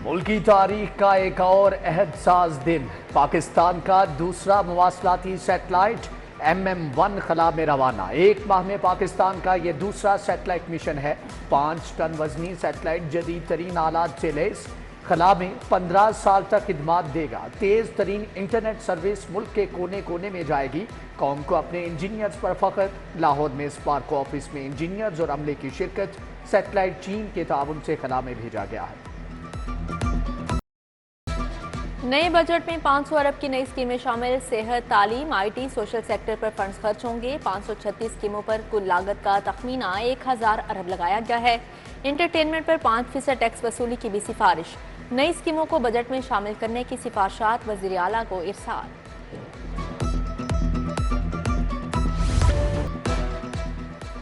मुल्क की तारीख का एक और अहदसास दिन। पाकिस्तान का दूसरा मवासलाती सैटेलाइट MM-1 खला में रवाना। एक माह में पाकिस्तान का ये दूसरा सैटेलाइट मिशन है। 5 टन वजनी सैटेलाइट जदीद तरीन आलात से लैस खला में 15 साल तक खिदमात देगा। तेज तरीन इंटरनेट सर्विस मुल्क के कोने कोने में जाएगी। कौम को अपने इंजीनियर्स पर फख्र। लाहौर में स्पार्को ऑफिस में इंजीनियर्स और अमले की शिरकत। सैटेलाइट चीन के ताउन से खला में भेजा गया है। नए बजट में 500 अरब की नई स्कीमें शामिल। सेहत, तालीम, IT, सोशल सेक्टर पर फंड्स खर्च होंगे। 536 स्कीमों पर कुल लागत का तखमीना 1000 अरब लगाया गया है। इंटरटेनमेंट पर 5% टैक्स वसूली की भी सिफारिश। नई स्कीमों को बजट में शामिल करने की सिफारिशात वज़ीर आला को इरसाल।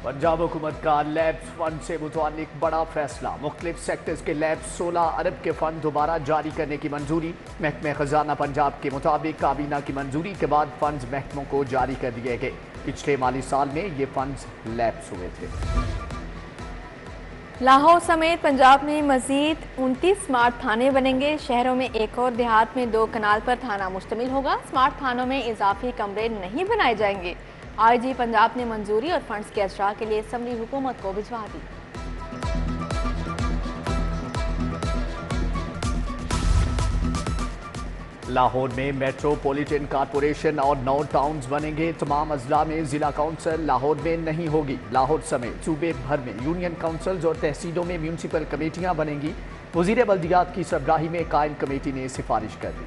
पंजाब हुकूमत का लैब्स फंड से मुतालिक बड़ा फैसला। मुख्तलिफ सेक्टर्स के लैब्स 16 अरब के फंड दोबारा जारी करने की मंजूरी। महकमे खजाना पंजाब के मुताबिक काबीना की मंजूरी के बाद फंड्स महकमों को जारी कर दिए गए। पिछले माली साल में ये फंड्स लैब्स हुए थे। लाहौर समेत पंजाब में मजीद 29 स्मार्ट थाने बनेंगे। शहरों में एक और देहात में 2 कनाल पर थाना मुश्तमिल होगा। स्मार्ट थानों में इजाफी कमरे नहीं बनाए जाएंगे। IG पंजाब ने मंजूरी और फंड्स के अजरा के लिए असम्बली हुकूमत को भिजवा दी। लाहौर में मेट्रोपॉलिटन कॉरपोरेशन और 9 टाउन्स बनेंगे। तमाम अजला में जिला काउंसिल लाहौर में नहीं होगी। लाहौर समेत सूबे भर में यूनियन काउंसिल्स और तहसीलों में म्यूनसिपल कमेटियां बनेंगी। वजीर बल्दियात की सरबराही में कायम कमेटी ने सिफारिश कर दी।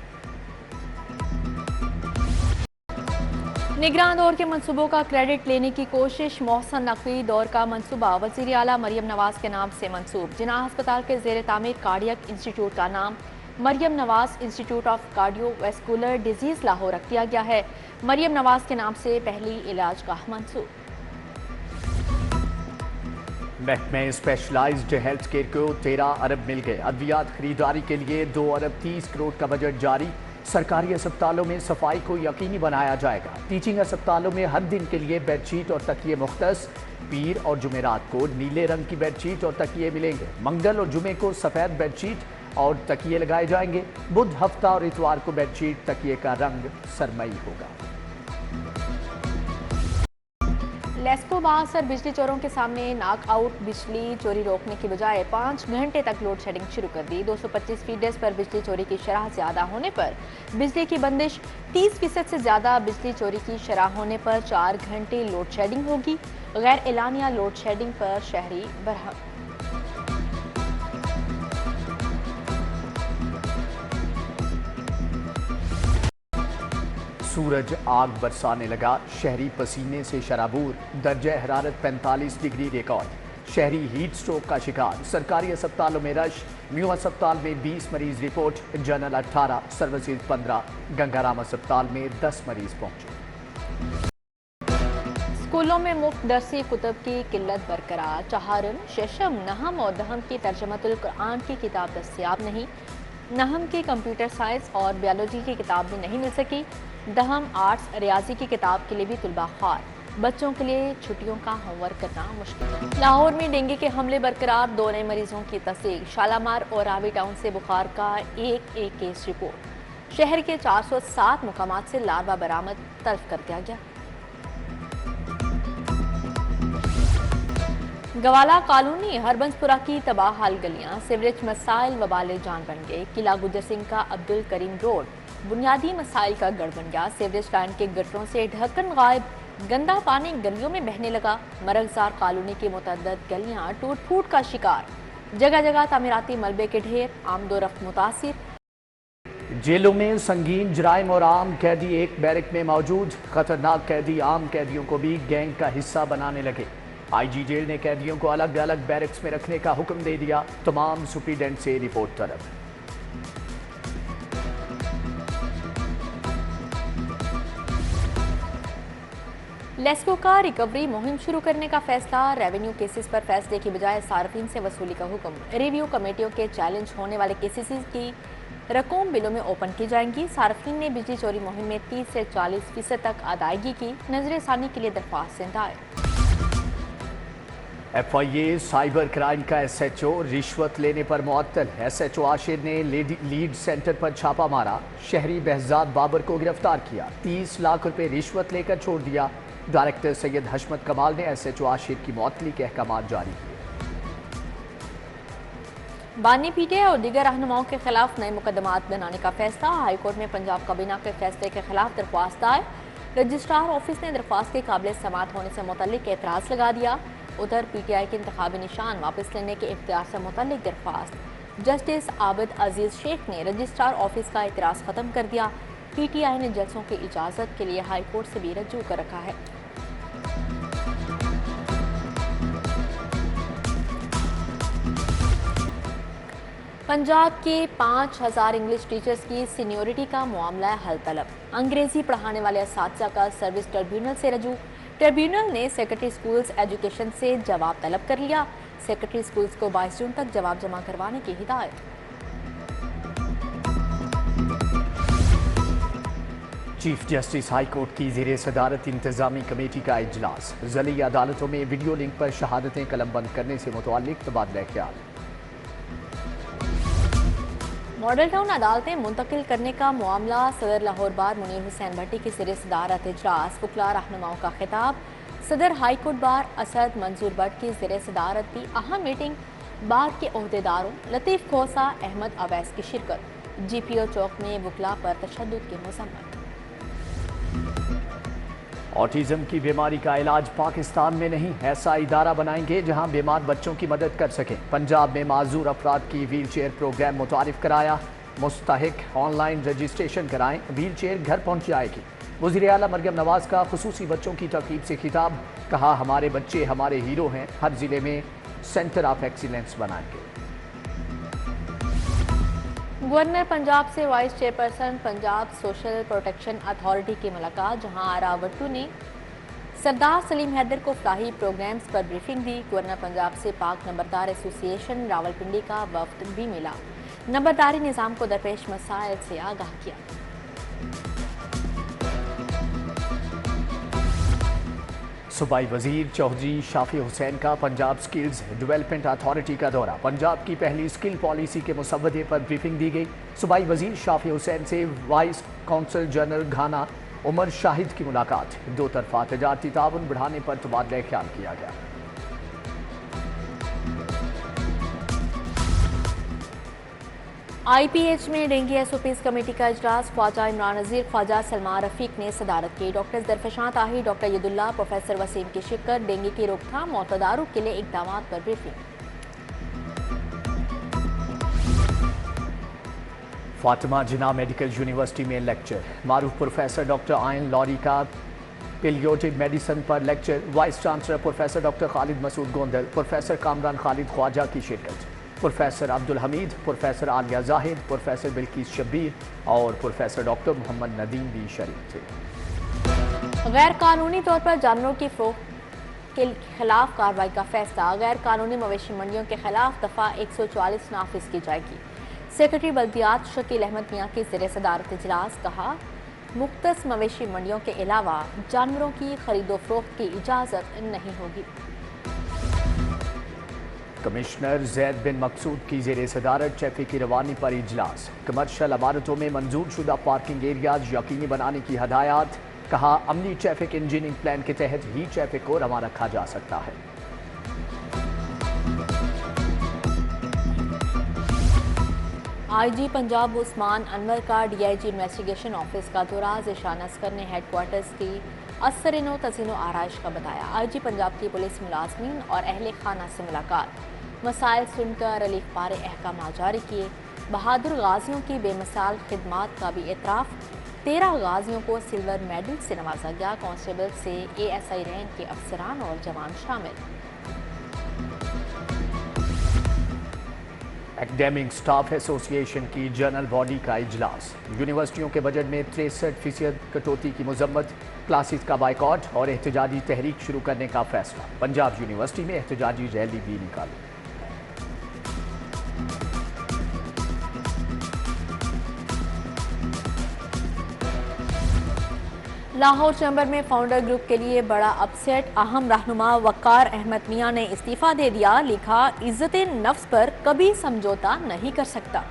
निगरान दौर के मंसूबों का क्रेडिट लेने की कोशिश। मोहसन नकवी दौर का मंसूबा वज़ीर आला मरियम नवाज के नाम से मंसूब। जिना अस्पताल के ज़ेर तामीर कार्डियक इंस्टीट्यूट का नाम Maryam Nawaz institute of cardiovascular disease Lahore रख दिया गया है। मरियम नवाज के नाम से पहली इलाज का मंसूब। महकमे स्पेशलाइज्ड हेल्थ केयर को 13 अरब मिल गए। अद्वियात खरीदारी के लिए 2 अरब 30 करोड़ का बजट जारी। सरकारी अस्पतालों में सफाई को यकीनी बनाया जाएगा। टीचिंग अस्पतालों में हर दिन के लिए बेडशीट और तकिए मुख्तस। पीर और जुमेरात को नीले रंग की बेडशीट और तकिए मिलेंगे। मंगल और जुमे को सफ़ेद बेडशीट और तकिए लगाए जाएंगे। बुध, हफ्ता और इतवार को बेडशीट तकिए का रंग सरमई होगा। लेस्को बासर बिजली चोरों के सामने नॉकआउट। बिजली चोरी रोकने की बजाय 5 घंटे तक लोड शेडिंग शुरू कर दी। 225 फीडर्स पर बिजली चोरी की शरह ज्यादा होने पर बिजली की बंदिश। 30% से ज्यादा बिजली चोरी की शरह होने पर 4 घंटे लोड शेडिंग होगी। गैर एलानिया लोड शेडिंग पर शहरी बरहम। सूरज आग बरसाने लगा। शहरी पसीने से शराबूर। दर्जा हरारत 45 डिग्री रिकॉर्ड। शहरी हीट स्ट्रोक का शिकार। सरकारी अस्पतालों में रश। न्यू अस्पताल में 20 मरीज रिपोर्ट। General 18, services 15। गंगाराम अस्पताल में 10 मरीज पहुंचे। स्कूलों में मुफ्त दरसी कुतब की किल्लत बरकरार। चहारम, शशम, नहम और दहम की तर्जमतुल कुरान की किताब दस्तयाब नहीं। नहम की कंप्यूटर साइंस और बायोलॉजी की किताब भी नहीं मिल सकी। दहम, आर्ट्स, रियाजी की किताब के लिए भी तुलबा ख्वार। बच्चों के लिए छुट्टियों का होमवर्क करना मुश्किल। लाहौर में डेंगू के हमले बरकरार। 2 नए मरीजों की तस्दीक। शालामार और रावी टाउन से बुखार का एक केस रिपोर्ट। शहर के 407 मुकामात से लार्वा बरामद, तल्फ कर दिया गया। गवाला कॉलोनी हरबंसपुरा की तबाह हाल गलियां। सीवरेज मसाइल वबाले जान बन गए। किला गुजर सिंह का अब्दुल करीम रोड बुनियादी मसाइल का गढ़ बन गया। सीवरेज लाइन के गटरों से ढक्कन गायब। गंदा पानी गलियों में बहने लगा। मरगजार कॉलोनी की मुतअद्दिद गलियां टूट फूट का शिकार। जगह जगह तामीराती मलबे के ढेर। आमदोरफ्त मुतासिर। जेलों में संगीन जराइम और आम कैदी एक बैरक में मौजूद। खतरनाक कैदी आम कैदियों को भी गैंग का हिस्सा बनाने लगे। IG जेल ने कैदियों को अलग अलग बैरक्स में रखने का हुक्म दे दिया। तमाम सुप्रीडेंट से रिपोर्ट तलब। लेस्को का रिकवरी मुहिम शुरू करने का फैसला। रेवेन्यू केसेस पर फैसले की बजाय सार्फिन से वसूली का हुक्म। रिव्यू कमेटियों के चैलेंज होने वाले केसेस की रकूम बिलों में ओपन की जाएंगी। सार्फिन ने बिजली चोरी मुहिम में 30 से 40% तक अदायगी की। नजर सानी के लिए दरख्वास्त दायर। FIA साइबर क्राइम का SHO रिश्वत लेने पर मुअत्तल। SHO आशिर ने लीड सेंटर पर छापा मारा, शहरी बहजाद बाबर को गिरफ्तार किया, 30 लाख रुपए रिश्वत लेकर छोड़ दिया। डायरेक्टर सैयद हशमत कमाल ने SHO आशिर की मुअत्तली के अहकाम जारी किए। बानी PTI और दीगर रहनुमाओं के खिलाफ नए मुकदमात बनाने का फैसला। हाईकोर्ट में पंजाब काबीना के फैसले के खिलाफ दरख्वास्त दायर। रजिस्ट्रार ऑफिस ने दरख्वास्त के काबिल समात होने से मुतल्लिक एतराज़ लगा दिया। उधर PTI के इंतखाबी निशान वापस लेने के इख्तियार से मुतल्लिक दरख्वास्त जस्टिस आबिद अजीज शेख ने रजिस्ट्रार ऑफिस का एतराज़ ख़त्म कर दिया। PTI ने जल्सों की इजाज़त के लिए हाई कोर्ट से भी रजू कर रखा है। पंजाब के 5000 इंग्लिश टीचर्स की सीनियोरिटी का मामला हल तलब। अंग्रेजी पढ़ाने वाले असातिज़ा का सर्विस ट्रिब्यूनल से रजू। ट्रिब्यूनल ने सेक्रेटरी स्कूल्स एजुकेशन से जवाब तलब कर लिया। सेक्रेटरी स्कूल्स को 22 जून तक जवाब जमा करवाने की हिदायत। चीफ जस्टिस हाई कोर्ट की ज़ेरे सदारत इंतजामी कमेटी का इजलास। ज़िली अदालतों में वीडियो लिंक पर शहादतें कलमबंद करने से मुतअल्लिक तबादला ख्याल। मॉडल टाउन अदालतें मुंतकिल करने का मामला। सदर लाहौर बार मुनीर हुसैन भट्टी की ज़ेरे सदारत इजलास। वकला रहनुमाओं का खिताब। सदर हाई कोर्ट बार असद मंजूर भट्ट की ज़ेरे सदारत भी अहम मीटिंग। बार के ओहदेदारों लतीफ़ खोसा, अहमद अवैस की शिरकत। GPO चौक में वकला पर तशद्दुद की मज़म्मत। ऑटिज़म की बीमारी का इलाज पाकिस्तान में नहीं, ऐसा इदारा बनाएंगे जहां बीमार बच्चों की मदद कर सकें। पंजाब में माजूर अफराद की व्हील चेयर प्रोग्राम मुतारिफ कराया। मुस्तहिक ऑनलाइन रजिस्ट्रेशन कराएं, व्हील चेयर घर पहुंच जाएगी। वज़ीर आला मरियम नवाज का खुसूसी बच्चों की तकरीब से खिताब। कहा, हमारे बच्चे हमारे हीरो हैं, हर जिले में सेंटर ऑफ एक्सीलेंस बनाएंगे। गवर्नर पंजाब से vice chairperson Punjab social protection authority की मुलाकात, जहां रावटू ने सरदार सलीम हैदर को फलाही प्रोग्राम्स पर ब्रीफिंग दी। गवर्नर पंजाब से पाक नंबरदार एसोसिएशन रावलपिंडी का वफ्द भी मिला। नंबरदारी निज़ाम को दरपेश मसाइल से आगाह किया। सूबाई वजीर चौधरी शाफी हुसैन का पंजाब स्किल्स डेवलपमेंट अथॉरिटी का दौरा। पंजाब की पहली स्किल पॉलिसी के मुसव्वदे पर ब्रीफिंग दी गई। सूबाई वजीर शाफी हुसैन से वाइस कौंसल जनरल घाना उमर शाहिद की मुलाकात। दो तरफा तजारती ताउन बढ़ाने पर तबादला ख्याल किया गया। IPH में डेंगू SOPs कमेटी का इजलास। ख्वाजा इमरान नज़ीर, ख्वाजा सलमान रफीक ने सदारत की। डॉक्टर दरफशां ताही, डॉक्टर यदुल्ला, प्रोफेसर वसीम की शिरकत। डेंगू की रोकथाम और तदारुक के लिए इकदाम पर briefing. Fatima Jinnah medical university में लेक्चर। मारूफ प्रोफेसर डॉक्टर आयन लॉरी का पेलियोटिव मेडिसिन पर lecture. Vice chancellor professor doctor Khalid Masood Gondal, professor Kamran Khalid Khawaja की शिरकत। Professor Abdul Hameed, professor Aliya Zahid, professor Bilqis Shabbir और प्रोफेसर डॉक्टर मोहम्मद नदीम भी शरीक थे। गैर कानूनी तौर पर जानवरों की फरोख्त के खिलाफ कार्रवाई का फैसला। गैर कानूनी मवेशी मंडियों के खिलाफ दफा 144 नाफिज की जाएगी। सेक्रेटरी बल्दियात शकील अहमद मियाँ की ज़ेरे सदारत इजलास। कहा, मुख्तस मवेशी मंडियों के अलावा जानवरों की खरीदो फरोख्त की इजाज़त नहीं होगी। कमिश्नर जैद बिन मकसूद की ज़ेरे सदारत ट्रैफिक की रवानी पर इजलास। कमर्शल इमारतों में मंजूर शुदा पार्किंग एरियाज यकीनी बनाने की हदायत। कहा, अमली ट्रैफिक इंजीनियरिंग प्लान के तहत ही ट्रैफिक को रवा रखा जा सकता है। IG पंजाब उस्मान अनवर का DIG इन्वेस्टिगेशन ऑफिस का दौरा। ज़ीशान अस्कर ने हेडक्वार्टर्स की असर-नो तज़ीनो आराइश का बताया। IG पंजाब की पुलिस मुलाजमीन और अहले खाना से मुलाकात। मसाइल सुनकर रिलीफ पारे अहकाम जारी किए। बहादुर गाजियों की बेमिसाल खिदमात का भी एतराफ़। 13 गाजियों को सिल्वर मेडल से नवाजा गया। कांस्टेबल से ASI रैंक के अफसरान और जवान शामिल। एकेडमिक स्टाफ एसोसिएशन की जनरल बॉडी का इजलास। यूनिवर्सिटियों के बजट में 63% कटौती की मजम्मत। क्लासेस का बाइकॉट और एहतजाजी तहरीक शुरू करने का फैसला। पंजाब यूनिवर्सिटी में एहतजाजी रैली भी निकाली। لاہور چیمبر میں فاؤنڈر گروپ کے لیے بڑا اپسیٹ، اہم رہنما وقار احمد میاں نے استعفیٰ دے دیا، لکھا عزت نفس پر کبھی سمجھوتا نہیں کر سکتا۔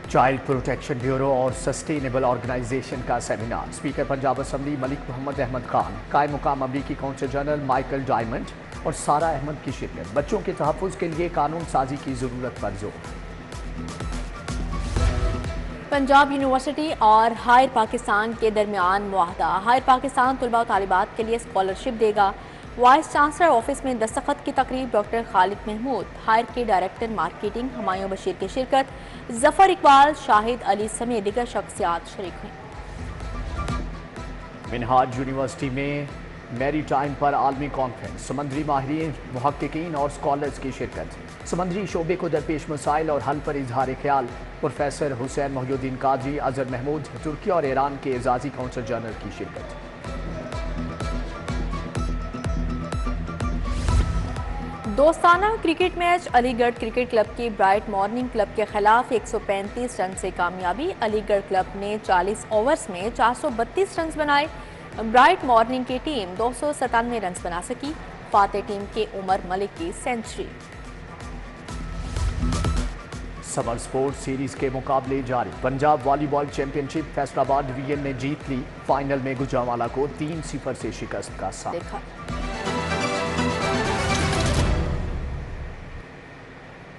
چائلڈ پروٹیکشن بیورو اور سسٹینیبل آرگنائزیشن کا سیمینار، اسپیکر پنجاب اسمبلی ملک محمد احمد خان، قائم مقام امریکی کونسل جنرل مائیکل ڈائمنڈ اور سارا احمد کی شرکت، بچوں کے تحفظ کے لیے قانون سازی کی ضرورت پر زور۔ پنجاب یونیورسٹی اور ہائر پاکستان کے درمیان معاہدہ، ہائر پاکستان طلباء و طالبات کے لیے اسکالرشپ دے گا۔ وائس چانسلر آفس میں دستخط کی تقریب، ڈاکٹر خالد محمود، ہائر کے ڈائریکٹر مارکیٹنگ ہمایوں بشیر کی شرکت، ظفر اقبال، شاہد علی سمیت دیگر شخصیات شریک ہوئیں۔ منہاج یونیورسٹی میں میری ٹائم پر عالمی کانفرنس، سمندری ماہرین، محققین اور اسکالرز کی شرکت، سمندری شعبے کو درپیش مسائل اور حل پر اظہار خیال، پروفیسر حسین محی الدین قادری، اظہر محمود، ترکی اور ایران کے اعزازی کونسل جنرل کی شرکت۔ دوستانہ کرکٹ میچ، علی گڑھ کرکٹ کلب کی برائٹ مارننگ کلب کے خلاف 135 رن سے کامیابی، علی گڑھ کلب نے 40 اوورز میں 432 رنز بنائے، برائٹ مارننگ کی ٹیم 297 رنز بنا سکی، فاتح ٹیم کے عمر ملک کی سینچری۔ سمر سپورٹ سیریز کے مقابلے جاری، پنجاب والی بال چیمپئن شپ فیصل آباد ڈویژن نے جیت لی، فائنل میں گجرانوالہ کو 3-0 سے شکست کا سامنا۔